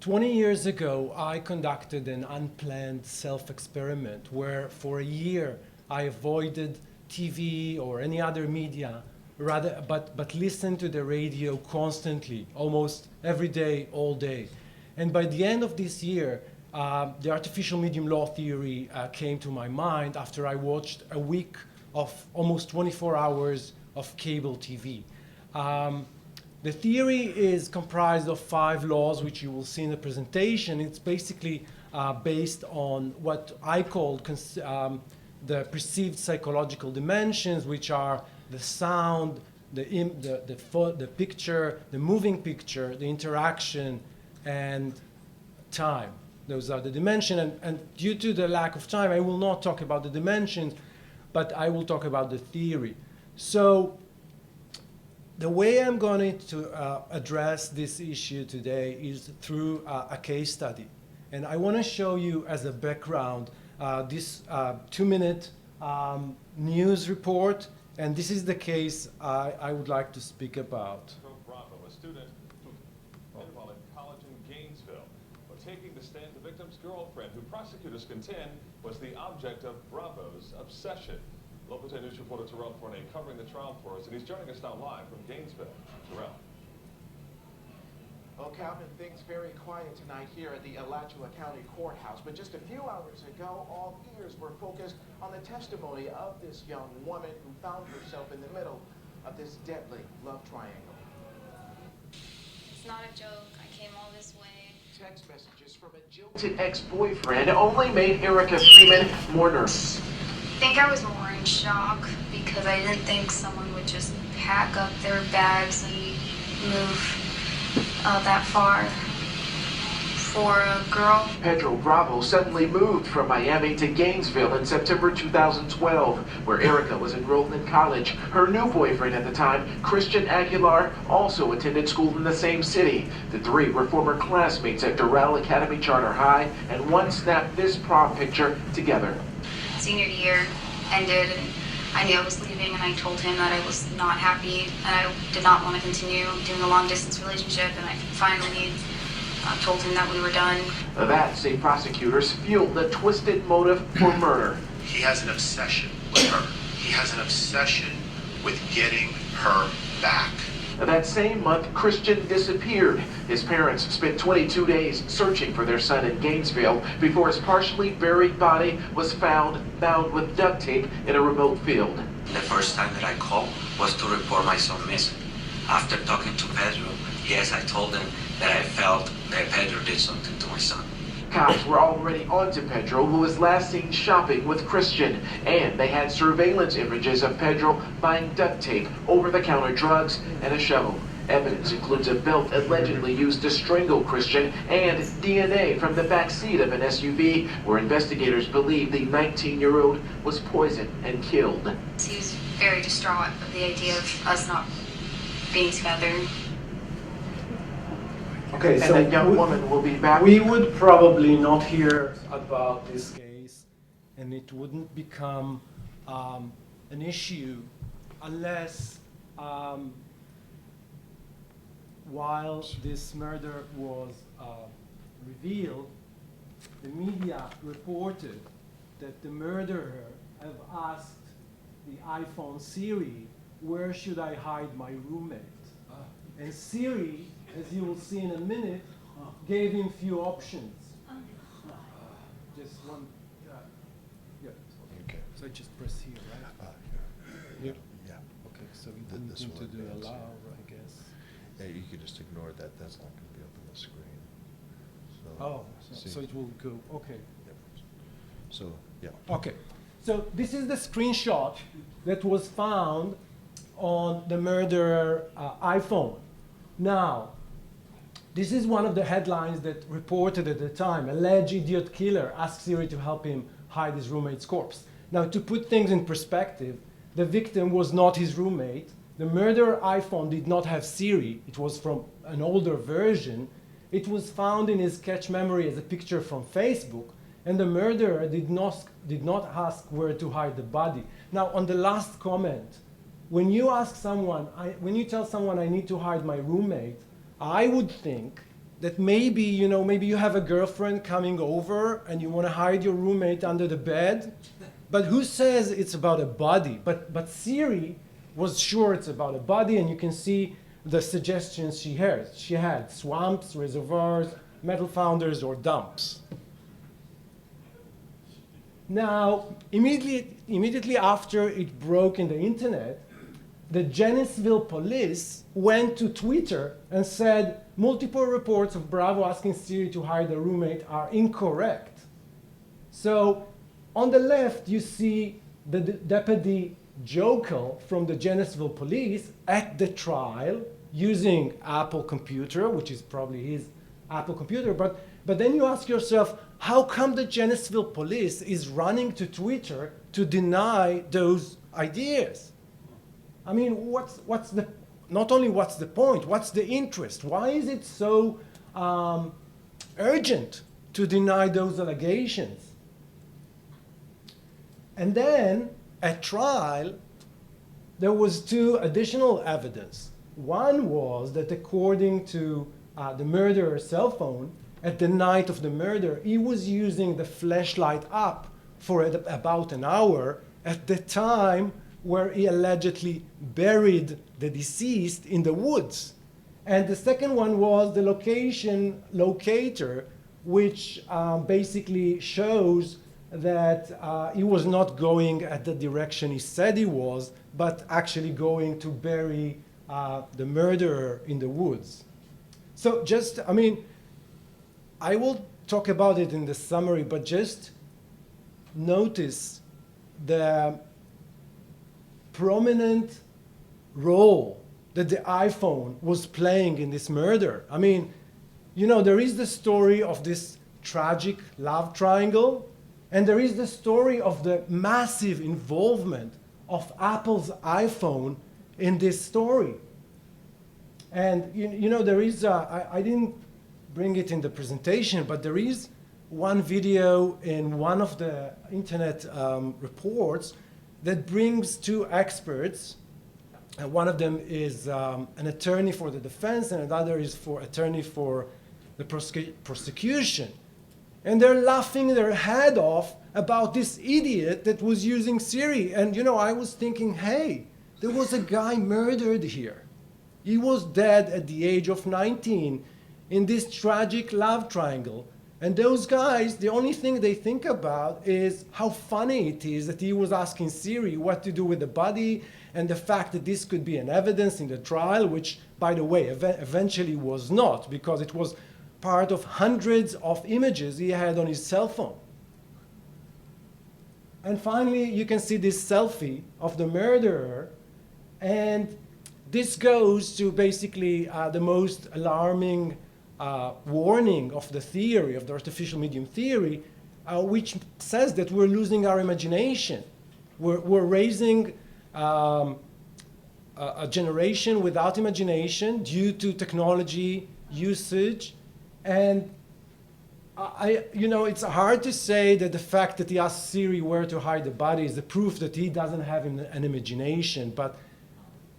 20 years ago, I conducted an unplanned self-experiment where for a year I avoided TV or any other media, but listened to the radio constantly, almost every day, all day. And by the end of this year, the artificial medium law theory came to my mind after I watched a week of almost 24 hours of cable TV. The theory is comprised of 5 laws, which you will see in the presentation. It's basically based on what I call the perceived psychological dimensions, which are the sound, the picture, the moving picture, the interaction, and time. Those are the dimensions. And due to the lack of time, I will not talk about the dimensions, but I will talk about the theory. So the way I'm going to address this issue today is through a case study. And I want to show you as a background this 2-minute news report. And this is the case I would like to speak about. Bravo, a student while in college in Gainesville, was taking the stand, the victim's girlfriend, who prosecutors contend was the object of Bravo's obsession. Local 10 News reporter Terrell Fournier covering the trial for us, and he's joining us now live from Gainesville. Terrell. Well, Calvin, things very quiet tonight here at the Alachua County Courthouse. But just a few hours ago, all ears were focused on the testimony of this young woman who found herself in the middle of this deadly love triangle. It's not a joke. I came all this way. Text messages from a jilted ex-boyfriend only made Erica Freeman more nervous. I think I was more in shock because I didn't think someone would just pack up their bags and move that far for a girl. Pedro Bravo suddenly moved from Miami to Gainesville in September 2012, where Erica was enrolled in college. Her new boyfriend at the time, Christian Aguilar, also attended school in the same city. The 3 were former classmates at Doral Academy Charter High, and one snapped this prom picture together. Senior year ended, and I knew I was leaving, and I told him that I was not happy and I did not want to continue doing a long-distance relationship, and I finally told him that we were done. That, say prosecutors, fueled the twisted motive for murder. He has an obsession with her. He has an obsession with getting her back. That same month, Christian disappeared. His parents spent 22 days searching for their son in Gainesville before his partially buried body was found bound with duct tape in a remote field. The first time that I called was to report my son missing. After talking to Pedro, yes, I told him that I felt that Pedro did something to my son. Cops were already onto Pedro, who was last seen shopping with Christian, and they had surveillance images of Pedro buying duct tape, over-the-counter drugs, and a shovel. Evidence includes a belt allegedly used to strangle Christian and DNA from the back seat of an SUV, where investigators believe the 19-year-old was poisoned and killed. He was very distraught of the idea of us not being together. Okay, And so that young woman will be back. we would probably not hear about this case, and it wouldn't become an issue unless while this murder was revealed, the media reported that the murderer have asked the iPhone Siri, "Where should I hide my roommate?" And Siri, as you will see in a minute, gave him few options. Just one, yeah. Okay. So I just press here, right? Yeah. Okay, so we Th- don't this need to one, do yes. allow, I guess. Yeah, you could just ignore that. That's not going to be up on the screen. So, Oh, see. so it will go, okay. Yep. So, yeah. Okay, so this is the screenshot that was found on the murderer iPhone. Now, this is one of the headlines that reported at the time. Alleged idiot killer asks Siri to help him hide his roommate's corpse. Now, to put things in perspective, the victim was not his roommate. The murderer iPhone did not have Siri. It was from an older version. It was found in his cache memory as a picture from Facebook, and the murderer did not ask where to hide the body. Now, on the last comment, when you ask someone, when you tell someone I need to hide my roommate, I would think that maybe, maybe you have a girlfriend coming over and you want to hide your roommate under the bed, but who says it's about a body? But Siri was sure it's about a body, and you can see the suggestions she had. She had swamps, reservoirs, metal founders, or dumps. Now, immediately after it broke in the internet, the Janesville police went to Twitter and said multiple reports of Bravo asking Siri to hide a roommate are incorrect. So on the left, you see the Deputy Jokel from the Janesville police at the trial using Apple computer, which is probably his Apple computer. But then you ask yourself, how come the Janesville police is running to Twitter to deny those ideas? I mean, not only what's the point, what's the interest? Why is it so urgent to deny those allegations? And then at trial, there was two additional evidence. One was that according to the murderer's cell phone, at the night of the murder, he was using the flashlight app for about an hour at the time where he allegedly buried the deceased in the woods. And the second one was the location locator, which basically shows that he was not going at the direction he said he was, but actually going to bury the murderer in the woods. So I will talk about it in the summary, but just notice the prominent role that the iPhone was playing in this murder. I mean, there is the story of this tragic love triangle, and there is the story of the massive involvement of Apple's iPhone in this story. And there is, I didn't bring it in the presentation, but there is one video in one of the internet reports that brings two experts. One of them is an attorney for the defense, and another is attorney for the prosecution. And they're laughing their head off about this idiot that was using Siri. And I was thinking, hey, there was a guy murdered here. He was dead at the age of 19 in this tragic love triangle. And those guys, the only thing they think about is how funny it is that he was asking Siri what to do with the body, and the fact that this could be an evidence in the trial, which, by the way, eventually was not, because it was part of hundreds of images he had on his cell phone. And finally, you can see this selfie of the murderer, and this goes to basically the most alarming warning of the theory, of the artificial medium theory, which says that we're losing our imagination. We're raising a generation without imagination due to technology usage. And it's hard to say that the fact that he asked Siri where to hide the body is the proof that he doesn't have an imagination. But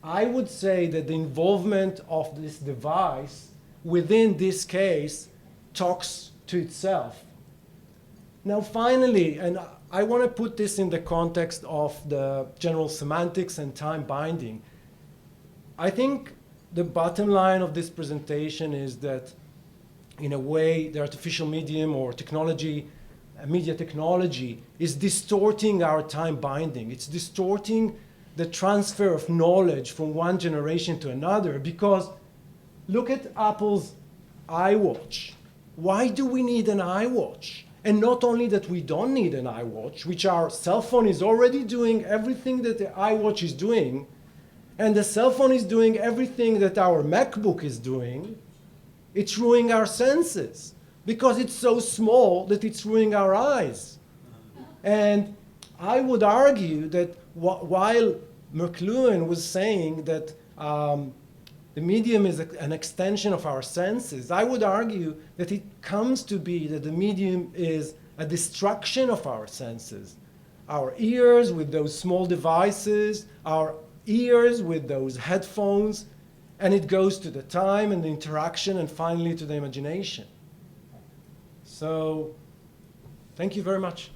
I would say that the involvement of this device within this case talks to itself. Now, finally, and I want to put this in the context of the general semantics and time binding. I think the bottom line of this presentation is that, in a way, the artificial medium or technology, media technology, is distorting our time binding. It's distorting the transfer of knowledge from one generation to another, because look at Apple's iWatch. Why do we need an iWatch? And not only that we don't need an iWatch, which our cell phone is already doing everything that the iWatch is doing, and the cell phone is doing everything that our MacBook is doing, it's ruining our senses because it's so small that it's ruining our eyes. And I would argue that while McLuhan was saying that the medium is an extension of our senses, I would argue that it comes to be that the medium is a destruction of our senses. Our ears with those small devices, our ears with those headphones, And it goes to the time and the interaction and finally to the imagination. So, thank you very much.